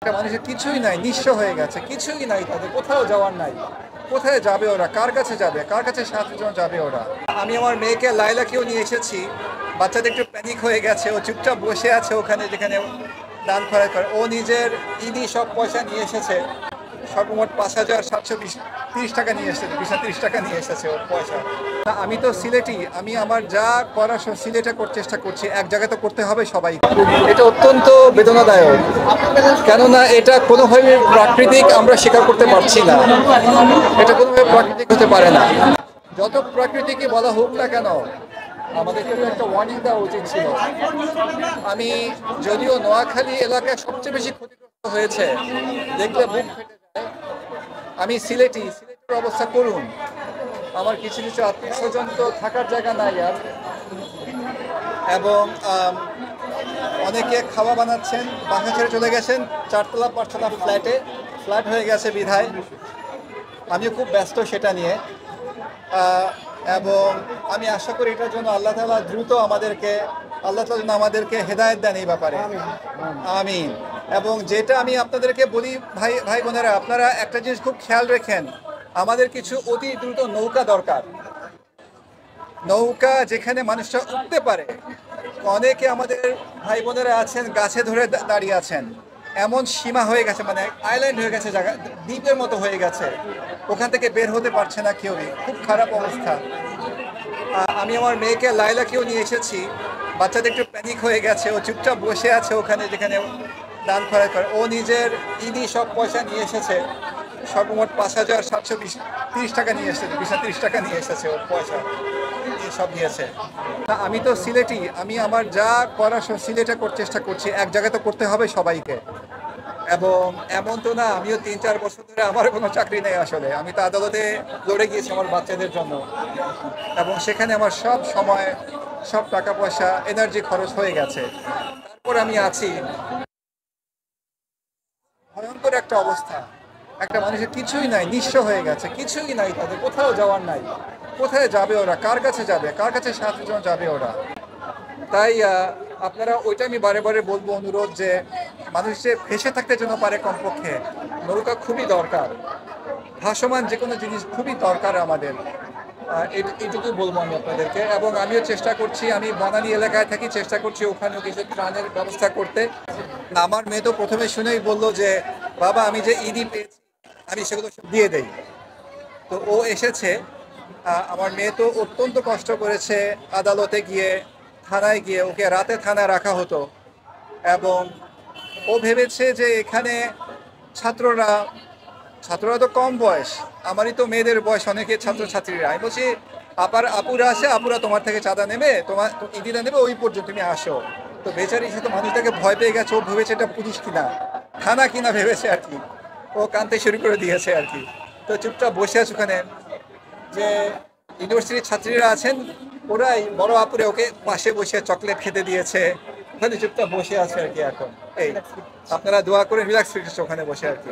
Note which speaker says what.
Speaker 1: একটা মানুষের কিছুই নাই, নিঃস্ব হয়ে গেছে, কিছুই নাই, তাদের কোথাও যাওয়ার নাই। কোথায় যাবে ওরা, কার কাছে যাবে, কার কাছে সাহায্যের জন্য যাবে ওরা? আমি আমার মেয়েকে লাইলাকেও নিয়ে এসেছি। বাচ্চাদের একটু প্যানিক হয়ে গেছে, ও চুপচাপ বসে আছে ওখানে যেখানে দান খরচ করে। ও নিজের ঈদই সব পয়সা নিয়ে এসেছে। সর্বমোট 5,730 টাকা নিয়ে এসেছে, 30 টাকা নিয়ে এসেছে ওর পয়সা। আমি তো সিলেটি, আমি আমার যা করার সব সিলেটে করার চেষ্টা করছি। এক জায়গায় তো করতে হবে সবাই। এটা অত্যন্ত বেদনাদায়ক, কেননা এটা কোনোভাবে প্রাকৃতিক আমরা স্বীকার করতে পারছি না। এটা কোনোভাবে প্রাকৃতিক হতে পারে না। যত প্রাকৃতিকই বলা হোক না কেন, আমাদেরকে তো একটা ওয়ার্নিং দেওয়া উচিত ছিল। আমি যদিও নোয়াখালী এলাকায় সবচেয়ে বেশি ক্ষতিগ্রস্ত হয়েছে, দেখলে বুক ফেটে যায়। আমি সিলেটের অবস্থা করুন। আমার কিছু কিছু আত্মীয় স্বজন তো থাকার জায়গা নাই আর, এবং অনেকে খাওয়া বানাচ্ছেন, বাসা ছেড়ে চলে গেছেন 4তলা 5তলা ফ্ল্যাট হয়ে গেছে বিধায় আমিও খুব ব্যস্ত সেটা নিয়ে। এবং আমি আশা করি এটার জন্য আল্লাহ তাআলা দ্রুত আল্লাহ তাআলা যেন আমাদেরকে হেদায়েত দেন এই ব্যাপারে, আমিন। এবং যেটা আমি আপনাদেরকে বলি, ভাই বোনেরা, আপনারা একটা জিনিস খুব খেয়াল রেখেন, আমাদের কিছু অতি দ্রুত নৌকা দরকার। নৌকা যেখানে মানুষরা উঠতে পারে। অনেকে আমাদের ভাই বোনেরা আছেন গাছে ধরে দাঁড়িয়ে আছেন, এমন সীমা হয়ে গেছে, মানে আইল্যান্ড হয়ে গেছে, জায়গা দ্বীপের মতো হয়ে গেছে, ওখান থেকে বের হতে পারছে না কেউই, খুব খারাপ অবস্থা। আমি আমার মেয়েকে লাইলাকেও নিয়ে এসেছি। বাচ্চাদের একটু প্যানিক হয়ে গেছে, ও চুপচাপ বসে আছে ওখানে যেখানে দান খরচ করে। ও নিজের ঈদই সব পয়সা নিয়ে এসেছে। সর্বমোট 5,730 টাকা নিয়ে এসেছে, 30 টাকা নিয়ে এসেছে ওর পয়সা সব দিয়েছে। আমি তো সিলেটি, আমি আমার যা করার সব সিলেটে করার চেষ্টা করছি। এক জায়গায় তো করতে হবে সবাইকে। এবং এমন তো না আমিও 3-4 বছর ধরে আমার কোনো চাকরি নেই আসলে। আমি তো আদালতে লড়ে গিয়েছি আমার বাচ্চাদের জন্য, এবং সেখানে আমার সব সময়, সব টাকা পয়সা, এনার্জি খরচ হয়ে গেছে। তারপর আমি আছি। ভয়ঙ্কর একটা অবস্থা, একটা মানুষের কিছুই নাই, নিঃস্ব হয়ে গেছে, কিছুই নাই, তাদের কোথাও যাওয়ার নাই। কোথায় যাবে ওরা, কার কাছে যাবে, কার কাছে সাহায্যের জন্য যাবে ওরা? তাই আপনারা ওইটা আমি বারে বারে বলবো, অনুরোধ যে মানুষ যে ভেসে থাকতে যেন পারে, কমপক্ষে নৌকা খুবই দরকার। ভাসমান যে কোনো জিনিস খুবই দরকার আমাদের। এইটুকুই বলবো আমি আপনাদেরকে। এবং আমিও চেষ্টা করছি, আমি বনানী এলাকায় থাকি, চেষ্টা করছি ওখানেও কিছু ত্রাণের ব্যবস্থা করতে। আমার মেয়ে তো প্রথমে শুনেই বললো যে বাবা, আমি যে ঈদই পেয়েছি আমি সেগুলো সব দিয়ে দেই। তো ও এসেছে। আমার মেয়ে তো অত্যন্ত কষ্ট করেছে, আদালতে গিয়ে, থানায় গিয়ে, ওকে রাতে থানায় রাখা হতো। এবং ও ভেবেছে যে এখানে ছাত্ররা ছাত্ররা তো কম বয়স, আমারই তো মেয়েদের বয়স অনেকে ছাত্রছাত্রীরা। আমি বলছি আপুরা আছে, আপুরা তোমার থেকে চাঁদা নেবে, তোমার ঈদিটা নেবে, ওই পর্যন্ত তুমি আসো। তো বেচারি সে তো মানুষটাকে ভয় পেয়ে গেছে, ও ভেবেছে এটা পুলিশ কিনা, থানা কিনা ভেবেছে আর কি। ও কানতে শুরু করে দিয়েছে আর কি। তো চুপচাপ বসে আছে ওখানে। যে ইউনিভার্সিটির ছাত্রীরা আছেন, ওরাই বড় আপুরে ওকে পাশে বসে চকলেট খেতে দিয়েছে, ওখানে চুপচাপ বসে আছে আর কি। এখন এই আপনারা দোয়া করে রিল্যাক্স ফিরেছে ওখানে বসে আর কি।